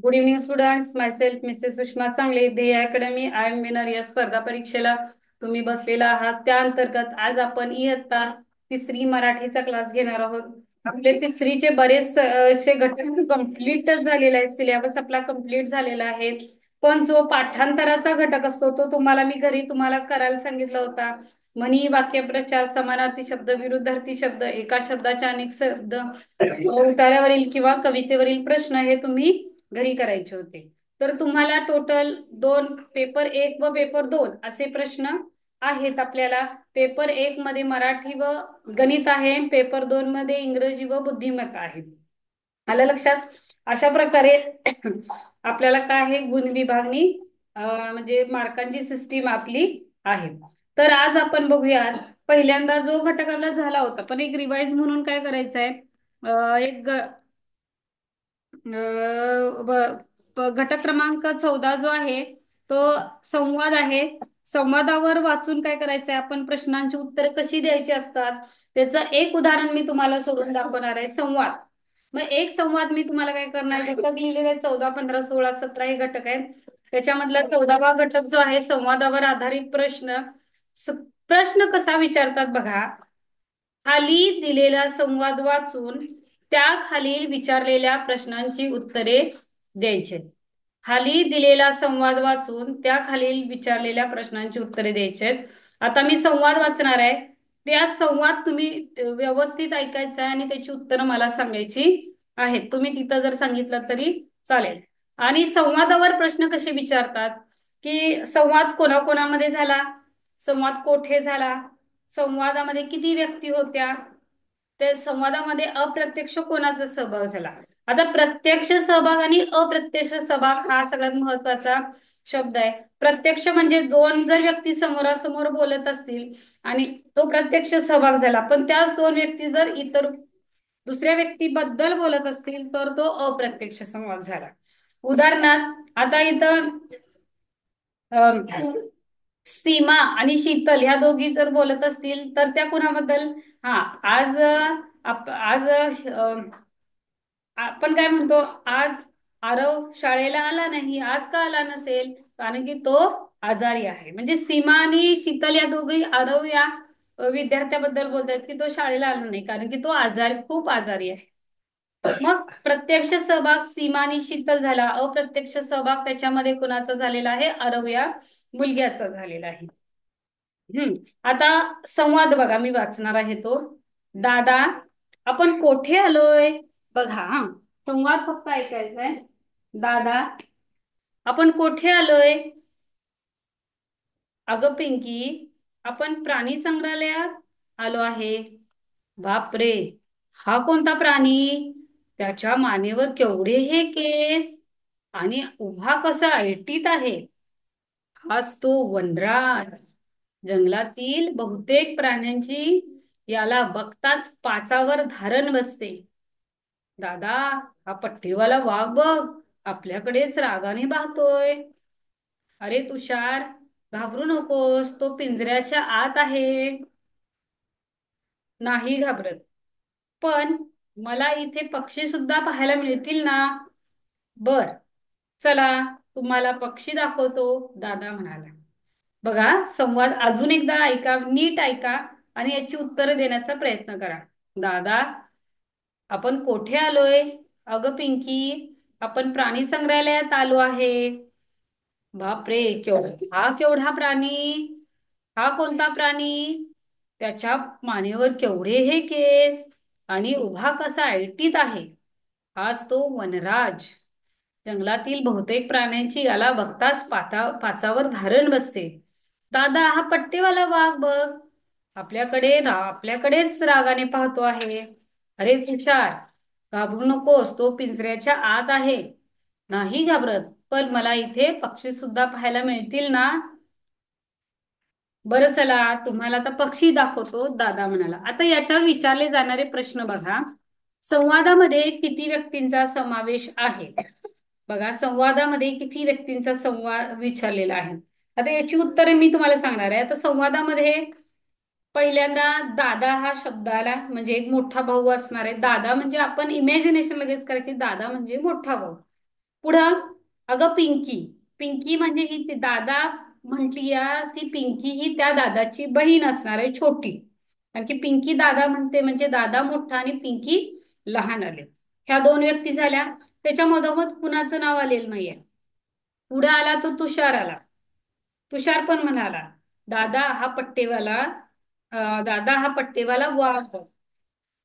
Good evening students. Myself Mrs Sushma सांगले, ध्येय academy. I am winner. या स्पर्धा परीक्षेला तुम्ही बसलेला आहात. त्या अंतर्गत आज आपण इयत्ता तिसरी मराठीचा क्लास घेणार आहोत. आपले तिसरीचे बरेच असे घटक कंप्लीट झालेले आहेत. सिलेबस आपला कंप्लीट झालेला आहे. पण जो पाठांतराचा घटक असतो तो तुम्हाला मी घरी तुम्हाला करायला सांगितला होता. म्हणी, वाक्यप्रचार, समानार्थी शब्द, विरुद्धार्थी शब्द, एका शब्दाचे अनेक शब्द, उतार्यावरील किंवा कवितेवरील प्रश्न हे तुम्ही घरी करायचे होते. तर तुम्हाला टोटल दोन, पेपर एक व पेपर दोन असे प्रश्न आहेत आपल्याला. पेपर एक मध्ये मराठी व गणित आहे. पेपर दोन मध्ये इंग्रजी व बुद्धिमत्ता आहे. आलं लक्षात? अशा प्रकारे आपल्याला काय आहे, गुण विभागणी म्हणजे मार्कांची सिस्टीम आपली आहे. तर आज आपण बघूया. पहिल्यांदा जो घटक आपला झाला होता, पण एक रिवाइज म्हणून काय करायचं आहे, एक घटक क्रमांक 14 जो आहे तो संवाद आहे. संवादावर वाचून काय करायचंय, आपण प्रश्नांची उत्तरे कशी द्यायची असतात त्याचं एक उदाहरण मी तुम्हाला सोडून दाखवणार आहे. संवाद. मग एक संवाद मी तुम्हाला काय करणार, घटक लिहिलेले 14, 15, 16, 17 हे घटक आहेत. त्याच्यामधला 14वा घटक जो आहे संवादावर आधारित प्रश्न. स- प्रश्न कसा विचारतात बघा. खाली दिलेला संवाद वाचून त्या खालील विचारलेल्या प्रश्नांची उत्तरे द्यायची. खाली दिलेला संवाद वाचून त्या खालील विचारलेल्या प्रश्नांची उत्तरे द्यायची. आता मी संवाद वाचणार आहे. त्या संवाद तुम्ही व्यवस्थित ऐकायचा आहे आणि त्याची उत्तरं मला सांगायची आहेत. तुम्ही तिथं जर सांगितलं तरी चालेल. आणि संवादावर प्रश्न कसे विचारतात, की संवाद कोणाकोणामध्ये झाला, संवाद कोठे झाला, संवादामध्ये किती व्यक्ती होत्या, त्या संवादामध्ये अप्रत्यक्ष कोणाचा सहभाग झाला. आता प्रत्यक्ष सहभाग आणि अप्रत्यक्ष सहभाग हा सगळ्यात महत्वाचा शब्द आहे. प्रत्यक्ष म्हणजे दोन जर व्यक्ती समोरासमोर बोलत असतील आणि तो प्रत्यक्ष सहभाग झाला, पण त्याच दोन व्यक्ती जर इतर दुसऱ्या व्यक्तीबद्दल बोलत असतील तर तो अप्रत्यक्ष संवाद झाला. उदाहरणार्थ आता इथं अं, सीमा आणि शीतल ह्या दोघी जर बोलत असतील तर त्या कुणाबद्दल, हा, आज आज आपण काय म्हणतो, आज आरव शाळेला आला नाही. आज का आला नसेल? कारण की तो आजारी आहे. म्हणजे सीमा आणि शीतल या दोघी आरव या विद्यार्थ्याबद्दल बोलतात की तो शाळेला आला नाही कारण की तो खूप आजारी आहे. मग प्रत्यक्ष सहभाग सीमा आणि शीतल झाला. अप्रत्यक्ष सहभाग त्याच्यामध्ये कुणाचा झालेला आहे, आरव या मुलग्याचा झालेला आहे. आता संवाद बघा, मी वाचणार आहे तो. दादा, आपण कोठे आलोय? बघा हा, संवाद फक्त ऐकायचा आहे. दादा, आपण कोठे आलोय? अगं पिंकी, आपण प्राणी संग्रहालयात आलो आहे. बापरे, हा कोणता प्राणी? त्याच्या मानेवर केवढे हे केस आणि उभा कसा ऐटीत आहे. हाच तो वनराज. जंगलातील बहुतेक प्राण्यांची याला बघताच पाचावर धारण बसते. दादा, हा पट्टीवाला वाघ बघ, आपल्याकडेच रागाने पाहतोय. अरे तुषार, घाबरू नकोस, तो पिंजऱ्याच्या आत आहे. नाही घाबरत, पण मला इथे पक्षी सुद्धा पाहायला मिळतील ना? बर, चला तुम्हाला पक्षी दाखवतो, दादा म्हणाला. बघा, संवाद अजून एकदा ऐका, नीट ऐका आणि याची उत्तरं देण्याचा प्रयत्न करा. दादा, आपण कोठे आलोय? अगं पिंकी, आपण प्राणी संग्रहालयात आलो आहे. बापरे, हा केवढा प्राणी? हा कोणता प्राणी? त्याच्या मानेवर केवढे हे केस आणि उभा कसा ऐटीत आहे. हाच तो वनराज. जंगलातील बहुतेक प्राण्यांची याला बघताच पाचावर धारण बसते. दादा, हा पट्टेवाला वाघ बघ, आपल्याकडेच रागाने पाहतो आहे. अरे तुषार, घाबरू नकोस, तो पिंजऱ्याच्या आत आहे. नाही घाबरत, पण मला इथे पक्षी सुद्धा पाहायला मिळतील ना? बरं, चला तुम्हाला आता पक्षी दाखवतो, दादा म्हणाला. आता याच्यावर विचारले जाणारे प्रश्न बघा. संवादामध्ये किती व्यक्तींचा समावेश आहे? बघा, संवादामध्ये किती व्यक्तींचा संवाद विचारलेला आहे. आता याची उत्तरे मी तुम्हाला सांगणार आहे. आता संवादामध्ये पहिल्यांदा दादा हा शब्द आला, म्हणजे एक मोठा भाऊ असणार आहे. दादा म्हणजे आपण इमॅजिनेशन लगेच करा की दादा म्हणजे मोठा भाऊ. पुढं, अगं पिंकी. पिंकी म्हणजे ही ती दादा म्हटली या, ती पिंकी ही त्या दादाची बहीण असणार आहे, छोटी. कारण की पिंकी दादा म्हणते म्हणजे दादा मोठा आणि पिंकी लहान आले. ह्या दोन व्यक्ती झाल्या. त्याच्या मधोमध कुणाचं नाव आलेलं नाहीये. पुढे आला तो तुषार आला. तुषार पण म्हणाला, दादा हा पट्टेवाला दादा हा पट्टेवाला वाघ.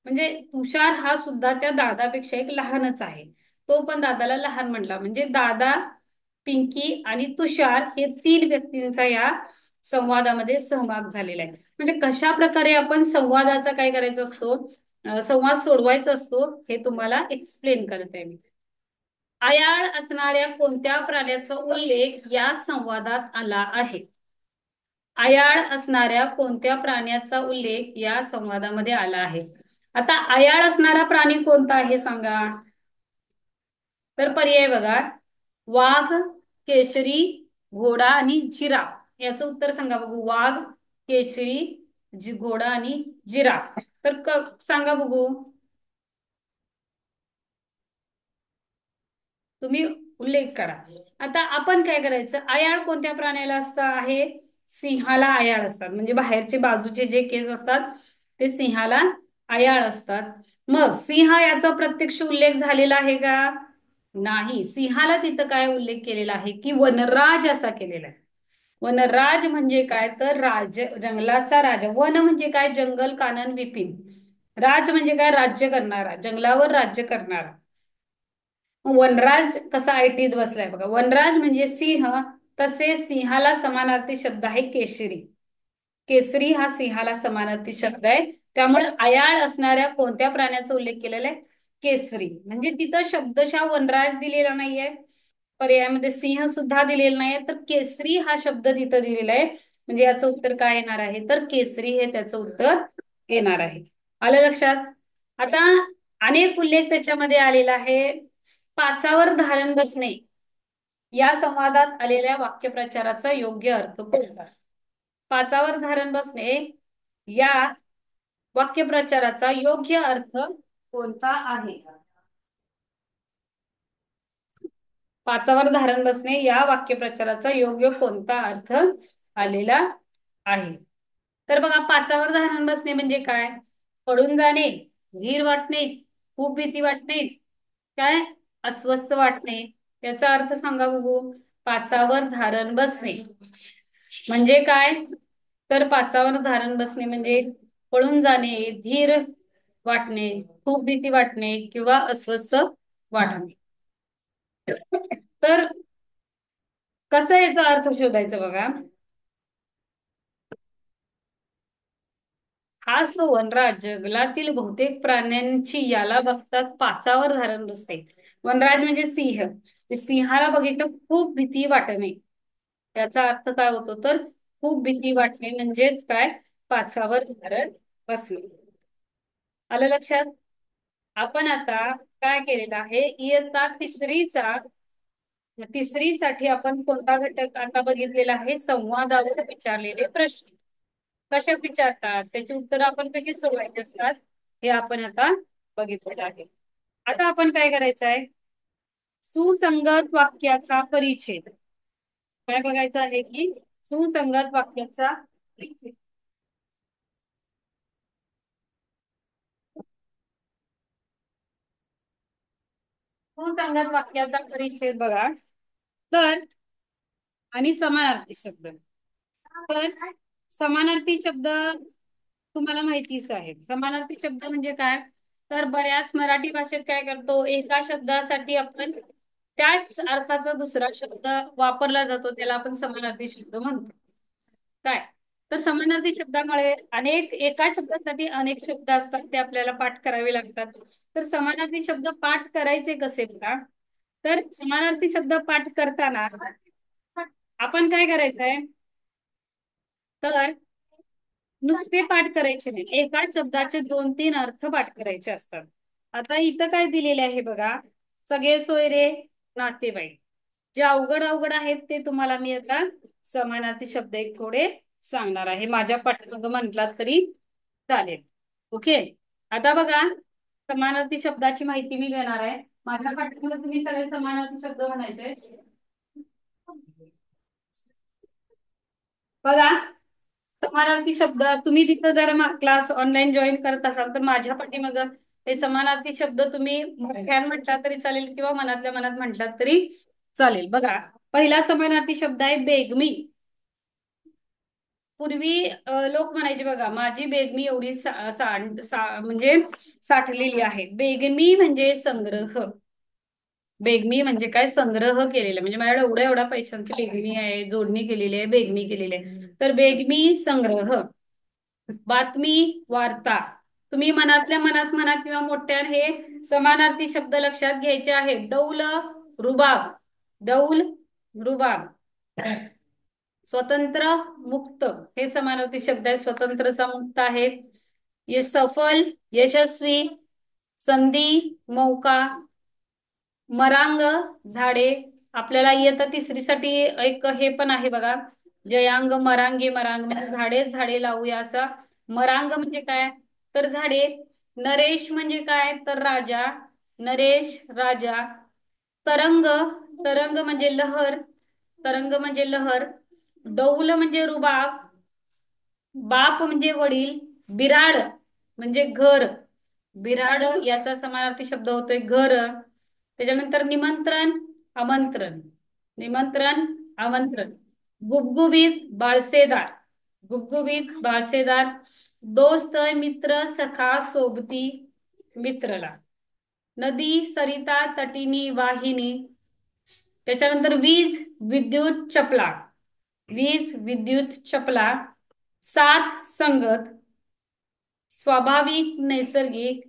म्हणजे तुषार हा सुद्धा त्या दादापेक्षा एक लहानच आहे. तो पण दादाला लहान म्हणला. म्हणजे दादा, पिंकी आणि तुषार हे तीन व्यक्तींचा या संवादामध्ये सहभाग झालेला आहे. म्हणजे कशा प्रकारे आपण संवादाचा काय करायचा असतो, संवाद सोडवायचा असतो, हे तुम्हाला एक्सप्लेन करते मी. आयाळ असणाऱ्या कोणत्या प्राण्याचा उल्लेख या संवादात आला आहे? आयाळ असणाऱ्या कोणत्या प्राण्याचा उल्लेख या संवादामध्ये आला आहे? आता आयाळ असणारा प्राणी कोणता आहे सांगा. तर पर्याय बघा, वाघ, केशरी, घोडा आणि जिराफ. याचं उत्तर सांगा बघू. वाघ, केशरी, घोडा आणि जिराफ. तर सांगा बघू. तुम्ही उल्लेख करा. आता आपण काय करायचं, आयाळ कोणत्या प्राण्याला असतं आहे? सिंहाला आयाळ असतात. म्हणजे बाहेरचे बाजूचे जे केस असतात ते सिंहाला आयाळ असतात. मग सिंह याचा प्रत्यक्ष उल्लेख झालेला आहे का? नाही. सिंहाला तिथं काय उल्लेख केलेला आहे की वनराज असा केलेला आहे. वनराज म्हणजे काय, तर जंगलाचा राजा. वन म्हणजे काय, जंगल, कानन, विपिन. राज म्हणजे काय, राज्य करणारा, जंगलावर राज्य करणारा. वनराज कसा ऐटीत बसलाय बघा. वनराज म्हणजे सिंह. तसेच सिंहाला समानार्थी शब्द आहे केशरी. केसरी हा सिंहाला समानार्थी शब्द आहे. त्यामुळे आयाळ असणाऱ्या कोणत्या प्राण्याचा उल्लेख केलेला आहे? केसरी. म्हणजे तिथं शब्दशः वनराज दिलेला नाहीये, पर्यायामध्ये सिंह सुद्धा दिलेला नाहीये, तर केसरी हा शब्द तिथं दिलेला आहे. म्हणजे याचं उत्तर काय येणार आहे, तर केसरी हे त्याचं उत्तर येणार आहे. आलं लक्षात? आता अनेक उल्लेख त्याच्यामध्ये आलेला आहे. पाचावर धारण बसणे या संवादात आलेल्या वाक्यप्रचाराचा योग्य अर्थ कोणता? पाचावर धारण बसणे या वाक्यप्रचाराचा योग्य अर्थ कोणता आहे? पाचावर धारण बसणे या वाक्यप्रचाराचा योग्य कोणता अर्थ आलेला आहे? तर बघा, पाचावर धारण बसणे म्हणजे काय? पडून जाणे, धीर वाटणे, खूप भीती वाटणे, काय अस्वस्थ वाटणे. याचा अर्थ सांगा बघू. पाचावर धारण बसणे म्हणजे काय? तर पाचावर धारण बसणे म्हणजे पळून जाणे, धीर वाटणे, खूप भीती वाटणे किंवा अस्वस्थ वाटणे. तर कसं याचा अर्थ शोधायचा बघा. हाच तो वनराज जंगलातील बहुतेक प्राण्यांची याला बघतात पाचावर धारण बसते. वनराज म्हणजे सिंह. ते सिंहाला बघितलं खूप भीती वाटणे. त्याचा अर्थ काय होतो, तर खूप भीती वाटणे म्हणजेच काय, पाचावर धारण बसणे. आलं लक्षात? आपण आता काय केलेलं आहे, इयत्ता तिसरीसाठी आपण कोणता घटक आता बघितलेला आहे? संवादावर विचारलेले प्रश्न. कशा विचारतात, त्याची उत्तर आपण कशी सोडवायची असतात, हे आपण आता बघितलेलं आहे. आता आपण काय करायचं आहे, सुसंगत वाक्याचा परिच्छेद. काय बघायचं आहे की सुसंगत वाक्याचा परिच्छेद. सुसंगत वाक्याचा परिच्छेद बघा. तर आणि समानार्थी शब्द. तर समानार्थी शब्द तुम्हाला माहितीच आहे. समानार्थी शब्द म्हणजे काय, तर बऱ्याच मराठी भाषेत काय करतो, एका शब्दासाठी आपण त्याच अर्थाचा दुसरा शब्द वापरला जातो, त्याला आपण समानार्थी शब्द म्हणतो. काय, तर समानार्थी शब्दामुळे अनेक, एका शब्दासाठी अनेक शब्द असतात, ते आपल्याला पाठ करावे लागतात. तर समानार्थी शब्द पाठ करायचे कसे बघा. तर समानार्थी शब्द पाठ करताना आपण काय करायचंय, तर नुसते पाठ करायचे नाही, एका शब्दाचे दोन तीन अर्थ पाठ करायचे असतात. आता इथं काय दिलेले आहे बघा, सगळे सोयरे, नातेवाईक. जे अवघड अवघड आहेत ते तुम्हाला मी आता समानार्थी शब्द एक थोडे सांगणार आहे. माझ्या पाठीमागं म्हटलात तरी चालेल. ओके. आता बघा, समानार्थी शब्दाची माहिती मी देणार आहे. माझ्या पाठीमध्ये तुम्ही सगळे समानार्थी शब्द म्हणायचे. बघा, समानार्थी शब्द तुम्ही तिथं जर क्लास ऑनलाईन जॉईन करत असाल तर माझ्या पाठीमाग हे समानार्थी शब्द तुम्ही मोठ्यानं म्हटला तरी चालेल किंवा मनातल्या मनात म्हटलात तरी चालेल. बघा, पहिला समानार्थी शब्द आहे बेगमी. पूर्वी लोक म्हणायचे बघा, माझी बेगमी एवढी म्हणजे साठलेली आहे. बेगमी म्हणजे संग्रह. बेगमी म्हणजे काय? संग्रह केलेला. म्हणजे माझ्याकडे एवढ्या एवढ्या पैशांची बेगमी आहे, जोडणी केलेली आहे, बेगमी केलेली आहे. तर बेगमी संग्रह. बातमी, वार्ता. तुम्ही मनातल्या मनात म्हणा किंवा मोठ्याने हे समानार्थी शब्द लक्षात घ्यायचे आहेत. डौल, रुबाब. डौल, रुबाब. स्वतंत्र, मुक्त. हे समानार्थी शब्द आहे. स्वतंत्रचा मुक्त आहे. सफल, यशस्वी. संधी, मौका. मरांग, झाडे. आपल्याला इयत्ता तिसरीसाठी एक हे पण आहे बघा, जयांग मरांगे मरांग म्हणजे झाडे झाडे लावूया असा. मरांग म्हणजे काय? तर झाडे. नरेश म्हणजे काय? तर राजा. नरेश, राजा. तरंग. तरंग म्हणजे लहर. तरंग म्हणजे लहर. डौल म्हणजे रुबाब. बाप म्हणजे वडील. बिराड म्हणजे घर. बिराड याचा समानार्थी शब्द होतोय घर. त्याच्यानंतर निमंत्रण, आमंत्रण. निमंत्रण, आमंत्रण. गुबगुबीत, बाळसेदार. गुबगुबीत, बाळसेदार. दोस्त, मित्र, सखा, सोबती, मित्रला. नदी, सरिता, तटिनी, वाहिनी. त्याच्यानंतर वीज, विद्युत, चपला. वीज, विद्युत, चपला. साथ, संगत. स्वाभाविक, नैसर्गिक.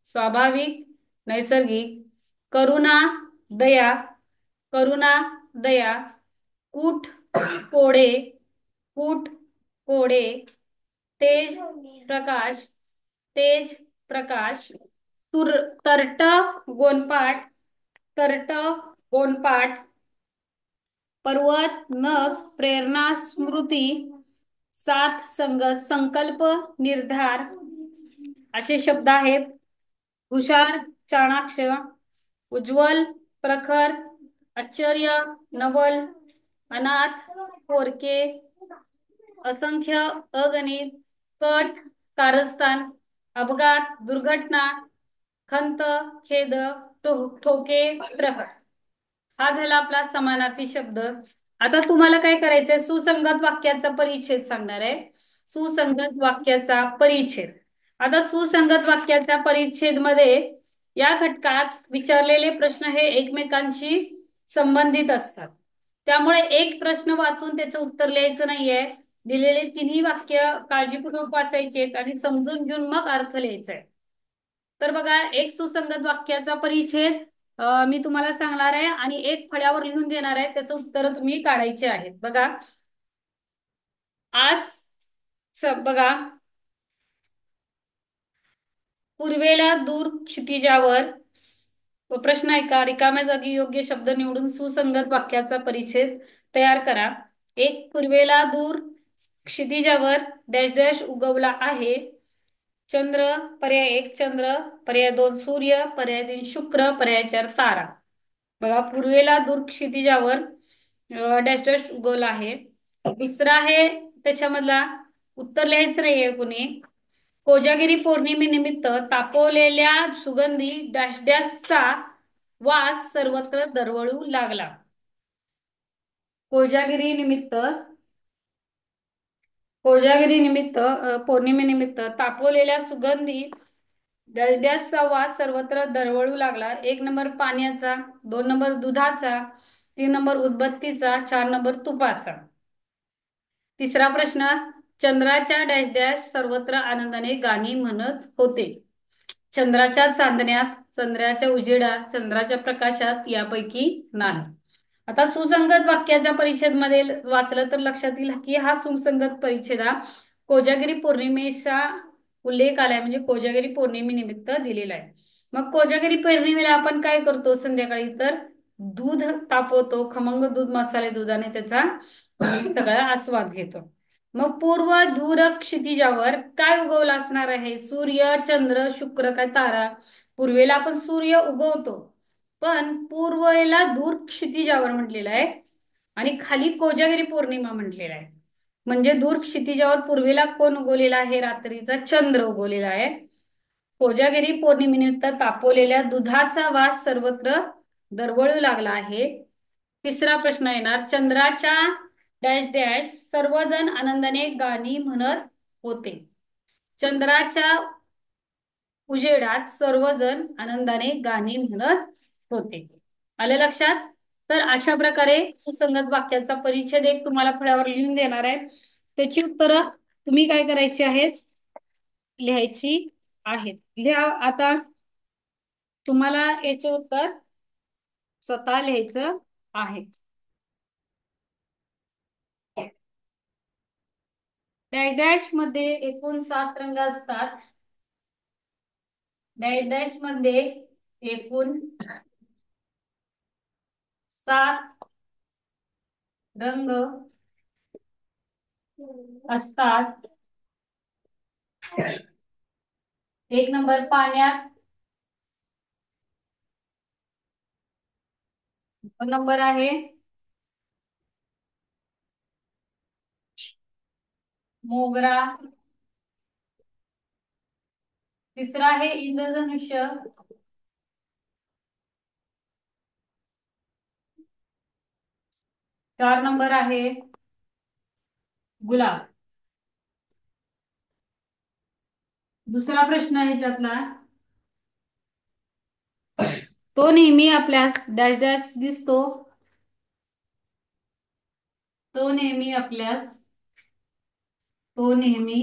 स्वाभाविक, नैसर्गिक. करुणा, दया. करुणा, दया. कूट, कोडे. कूट, कोडे. तेज, प्रकाश. तेज, प्रकाश. तुर तरट, गोनपाट. तरट, गोनपाट. पर्वत, नख. प्रेरणा, स्मृती. साथ, संगत. संकल्प, निर्धार. असे शब्द आहेत. हुशार, चाणाक्ष. उज्ज्वल, प्रखर. आश्चर्य, नवल. अनाथ, पोरके. असंख्य, अगणित. कट, कारस्थान. अपघात, दुर्घटना. खंत, खेद. ठोके, प्रहर. हा झाला आपला समानार्थी शब्द. आता तुम्हाला काय करायचंय? सुसंगत वाक्याचा परिच्छेद सांगणार आहे. सुसंगत वाक्याचा परिच्छेद. आता सुसंगत वाक्याच्या परिच्छेद मध्ये या घटकात विचारलेले प्रश्न हे एकमेकांशी संबंधित असतात. त्यामुळे एक प्रश्न वाचून त्याचं उत्तर लिहायचं नाहीये. दिलेले तिन्ही वाक्य काळजीपूर्वक वाचायचे आणि समजून घेऊन मग अर्थ लिहायचा आहे. तर बघा, एक सुसंगत वाक्याचा परिच्छेद मी तुम्हाला सांगणार आहे आणि एक फळ्यावर लिहून देणार आहे. त्याचं उत्तर तुम्ही काढायचे आहेत. बघा, आज बघा, पूर्वेला दूर क्षितिजावर. प्रश्न ऐका. रिकाम्या जागी योग्य शब्द निवडून सुसंगत वाक्याचा परिच्छेद तयार करा. एक, पूर्वेला दूर क्षितिजावर डॅश डॅश उगवला आहे. चंद्र. पर्याय एक चंद्र. पर्याय दोन सूर्य. पर्याय तीन शुक्र. पर्याय चार तारा. बघा, पूर्वेला दूर क्षितिजावर डॅश डॅश उगवला आहे. दुसरा आहे त्याच्यामधला उत्तर लिहायचं नाहीये कुणी. कोजागिरी पौर्णिमेनिमित्त तापवलेल्या सुगंधी डॅश डॅशचा वास सर्वत्र दरवळू लागला. कोजागिरी निमित्त, कोजागिरी निमित्त पौर्णिमेनिमित्त तापवलेल्या सुगंधी डॅश डॅशचा वास सर्वत्र दरवळू लागला. एक नंबर पाण्याचा. दोन नंबर दुधाचा. तीन नंबर उदबत्तीचा. चार नंबर तुपाचा. तिसरा प्रश्न, चंद्राच्या डॅश डॅश सर्वत्र आनंदाने गाणी म्हणत होते. चंद्राच्या चांदण्यात, चंद्राच्या उजेडात, चंद्राच्या प्रकाशात, यापैकी नाही. आता सुसंगत वाक्याच्या परिच्छेद मध्ये वाचलं तर लक्षात येईल की हा सुसंगत परिच्छेद हा कोजागिरी पौर्णिमेचा उल्लेख आलाय. म्हणजे कोजागिरी पौर्णिमेनिमित्त दिलेला आहे. मग कोजागिरी पौर्णिमेला आपण काय करतो संध्याकाळी? तर दूध तापवतो. खमंग दूध, मसाले दुधाने त्याचा सगळा आस्वाद घेतो. मग पूर्व दूर क्षितिजावर काय उगवला असणार आहे? सूर्य, चंद्र, शुक्र काय तारा? पूर्वेला आपण सूर्य उगवतो. पण पूर्वेला दूर क्षितिजावर म्हटलेलं आहे आणि खाली कोजागिरी पौर्णिमा म्हटलेला आहे. म्हणजे दूर क्षितिजावर पूर्वेला कोण उगवलेला आहे? रात्रीचा चंद्र उगवलेला आहे. कोजागिरी पौर्णिमेनिमित्त तापवलेल्या दुधाचा वास सर्वत्र दरवळू लागला आहे. तिसरा प्रश्न येणार, चंद्राच्या डॅश डॅश सर्वजण आनंदाने गाणी म्हणत होते. चंद्राच्या उजेडात सर्वजण आनंदाने गाणी म्हणत होते. आलं लक्षात? तर अशा प्रकारे सुसंगत वाक्याचा परिच्छेद एक तुम्हाला फळ्यावर लिहून देणार आहे. त्याची उत्तरं तुम्ही काय करायची आहेत? लिहायची आहेत. लिहा आता. तुम्हाला याचे उत्तर स्वतः लिहायचं आहे. डॅश डॅश मध्ये एकूण 7 रंग असतात. डॅश डॅश मध्ये एकूण 7 रंग असतात. एक नंबर पाण्यात, 2 नंबर आहे मोगरा, तिसरा आहे इंद्रधनुष्य, 4 नंबर आहे गुलाब. दुसरा प्रश्न आहे ह्याच्यातला, तो नेहमी आपल्यास डॅश डॅश दिसतो. तो नेहमी आपल्यास, तो नेहमी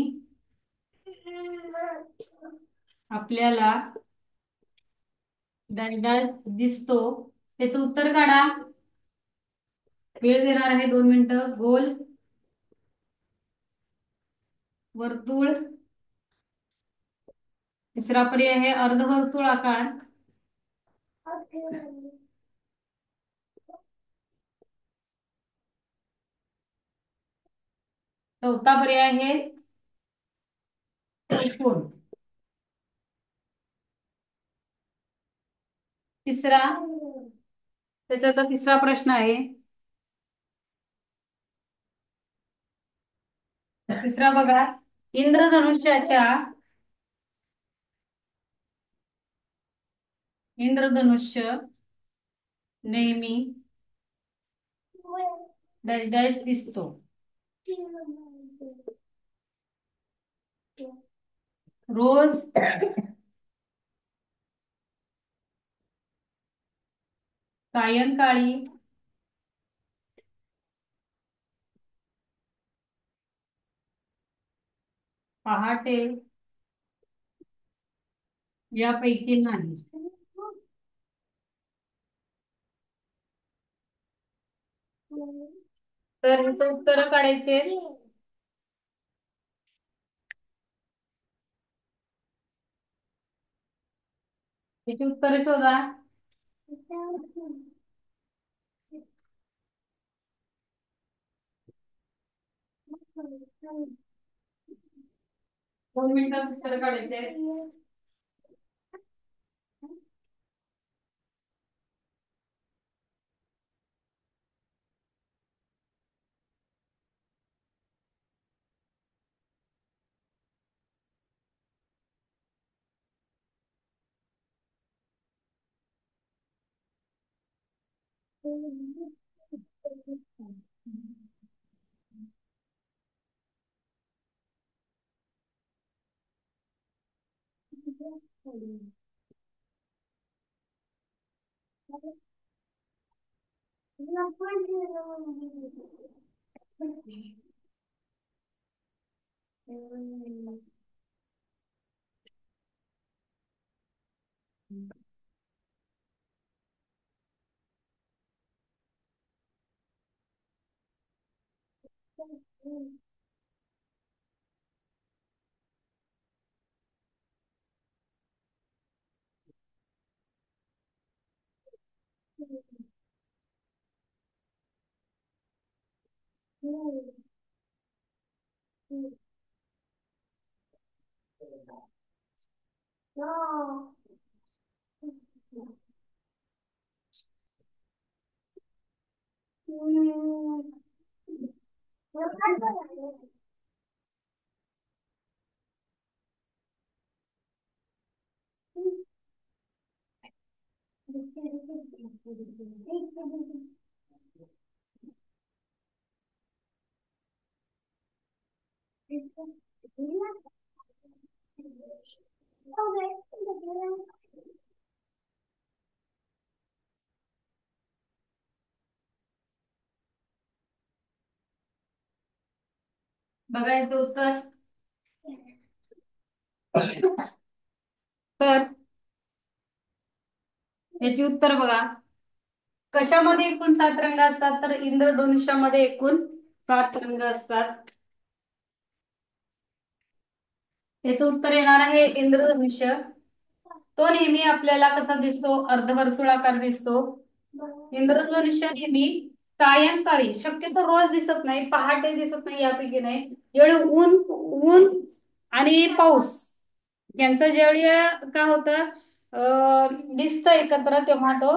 आपल्याला डॅश डॅश दिसतो. त्याचं उत्तर काढा. वेळ देणार आहे 2 मिनिटं. गोल, वर्तुळ, तिसरा पर्याय आहे अर्धवर्तुळाकार, चौथा पर्याय आहे त्रिकोण. तिसरा, त्याच्यात तिसरा प्रश्न आहे. तिसरा बघा, इंद्रधनुष्याच्या इंद्रधनुष्य नेहमी डॅश डॅश दिसतो. रोज सायंकाळी पहाटे यापैकी नाही. तर ह्याचं उत्तर काढायचे. त्याची उत्तर शोधा. 2 मिनिटात उत्तर काढायचे. बघायचं उत्तर. तर याची उत्तर बघा. कशामध्ये एकूण 7 रंग असतात? तर इंद्रधनुष्यामध्ये एकूण 7 रंग असतात. याचं उत्तर येणार आहे इंद्रधनुष्य. तो नेहमी आपल्याला कसा दिसतो? अर्धवर्तुळाकार दिसतो. इंद्रधनुष्य नेहमी सायंकाळी, शक्यतो रोज दिसत नाही, पहाटे दिसत नाही, यापैकी नाही. ज्यावेळी ऊन ऊन आणि पाऊस यांचं ज्यावेळी काय होतं, दिसतं एकत्र, तेव्हा तो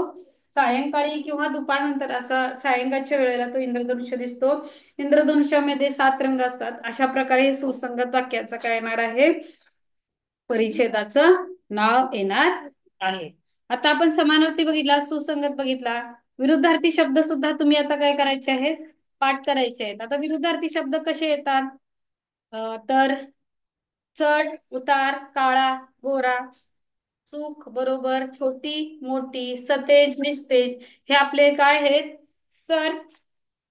सायंकाळी किंवा दुपारनंतर असा सायंकाळच्या वेळेला तो इंद्रधनुष्य दिसतो. इंद्रधनुष्यामध्ये 7 रंग असतात. अशा प्रकारे हे सुसंगत वाक्याचं काय येणार आहे? परिच्छेदाचं नाव येणार आहे. आता आपण समानार्थी बघितला, सुसंगत बघितला. विरुद्धार्थी शब्द सुद्धा तुम्ही आता काय करायचे आहेत? पाठ करायचे आहेत. आता विरुद्धार्थी शब्द कसे येतात? तर चढ उतार, काळा गोरा, सुख बरोबर, छोटी मोठी, सतेज निस्तेज, हे आपले काय आहेत? तर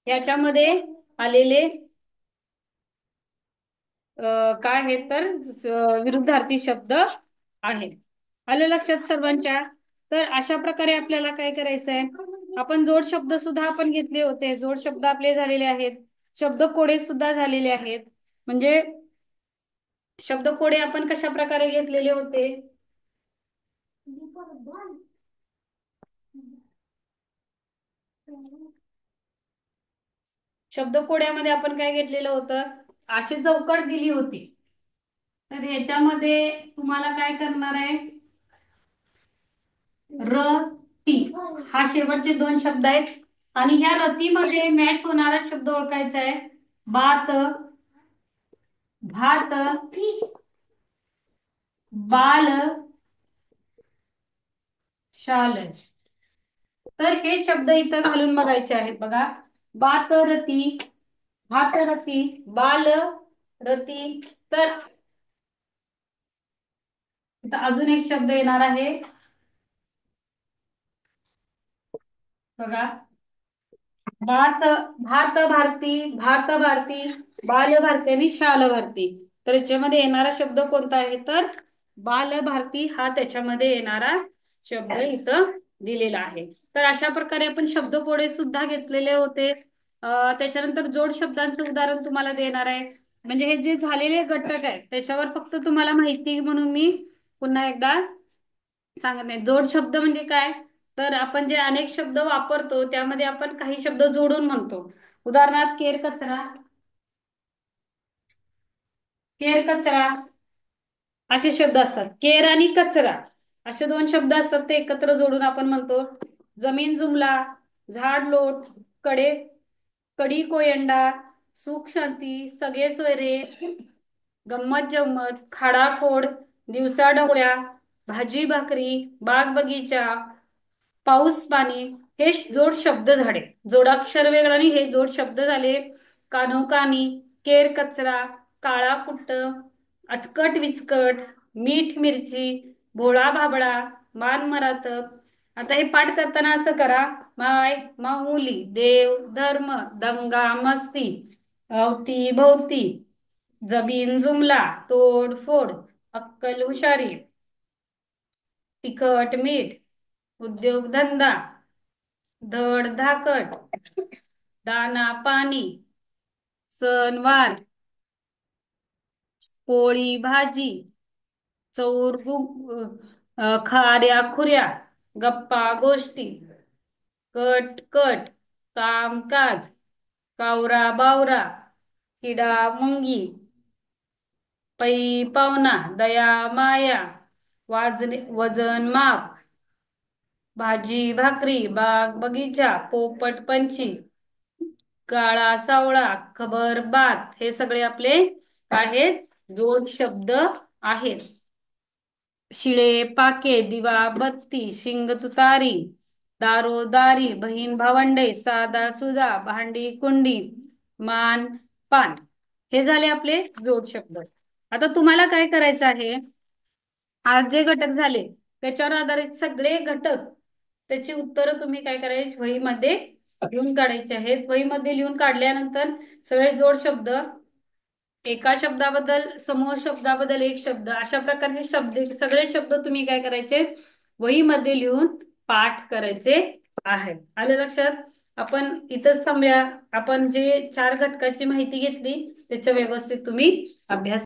याच्यामध्ये आलेले काय आहेत? तर विरुद्धार्थी शब्द आहेत. आलं लक्षात सर्वांच्या? तर अशा प्रकारे आपल्याला काय करायचंय? आपण जोड शब्द सुद्धा आपण घेतले होते. जोड शब्द आपले झालेले आहेत. शब्द कोडे सुद्धा झालेले आहेत. म्हणजे शब्द कोडे आपण कशा प्रकारे घेतलेले होते? शब्द कोड्यामध्ये आपण काय घेतलेलं होतं? अशी चौकट दिली होती. तर ह्याच्यामध्ये तुम्हाला काय करणार आहे? र ती हा शेवटचे 2 शब्द आहेत. आणि ह्या रतीमध्ये मॅच होणारा शब्द ओळखायचा आहे. बात, भात, बाल, शाल. तर हे शब्द इथं घालून बघायचे आहेत. बघा, बात रती, भात रती, बाल रती. तर इथं अजून एक शब्द येणार आहे. बघा, भात भात भारती, भात भारती, बाल भारती आणि शाल भारती. तर याच्यामध्ये येणारा शब्द कोणता आहे? तर बाल भारती हा त्याच्यामध्ये येणारा शब्द इथं दिलेला आहे. तर अशा प्रकारे आपण शब्दकोडे सुद्धा घेतलेले होते. त्याच्यानंतर जोड शब्दांचं उदाहरण तुम्हाला देणार आहे. म्हणजे हे जे झालेले घटक आहेत त्याच्यावर फक्त तुम्हाला माहिती म्हणून मी पुन्हा एकदा सांगत नाही. जोड शब्द म्हणजे काय? तर आपण जे अनेक शब्द वापरतो त्यामध्ये आपण काही शब्द जोडून म्हणतो. उदाहरणार्थ केर कचरा, केर कचरा असे शब्द असतात. केर आणि कचरा असे 2 शब्द असतात, ते एकत्र जोडून आपण म्हणतो. जमीन जुमला, झाड लोट, कडे कडी कोयंडा, सुख शांती, सगळे सोयरे, गंमत जम्मत, खाडाखोड, दिवसा ढवळ्या, भाजी भाकरी, बाग बगीचा, पाऊस पाणी, हे जोड शब्द झाले. जोडाक्षर वेगळं आणि हे जोड शब्द झाले. कानोकानी, केर कचरा, काळा कुट्ट, अचकट विचकट, मीठ मिरची, भोळा भाबडा, मान मरातप. आता हे पाठ करताना असं करा. माय माऊली, देव धर्म, दंगा मस्ती, अवती भोवती, जमीन जुमला, तोड फोड, अक्कल हुशारी, तिखट मीठ, उद्योगधंदा, धड धाकट, दाना पाणी, सणवार, पोळी भाजी, चौर खाऱ्या खुऱ्या, गप्पा गोष्टी, कट कट, कामकाज, कावरा बावरा, किडा मुंगी, पै पावना, दया माया, वजन माप, भाजी भाकरी, बाग बगीचा, पोपट पंछी, काळा सावळा, खबर बात, हे सगळे आपले आहेत जोड शब्द आहेत. शिळे पाके दिवा बत्ती शिंग तुतारी दारो दारी बहीण भावंडे सादा सुदा भांडी कुंडी मान पान. हे झाले आपले जोड शब्द. आता तुम्हाला काय करायचं आहे, आज जे घटक झाले त्याच्यावर आधारित सगळे घटक त्याची उत्तरं तुम्ही काय करायची वहीमध्ये लिहून काढायचे आहेत. वहीमध्ये लिहून काढल्यानंतर सगळे जोड शब्द, एका शब्दाबद्दल समूह शब्दाबद्दल एक शब्द, अशा प्रकारचे शब्द सगळे शब्द तुम्ही काय करायचे वहीमध्ये लिहून पाठ करायचे आहे. आले लक्षात? आपण इथंच थांबूया. आपण जे चार घटकाची माहिती घेतली त्याच्या व्यवस्थित तुम्ही अभ्यास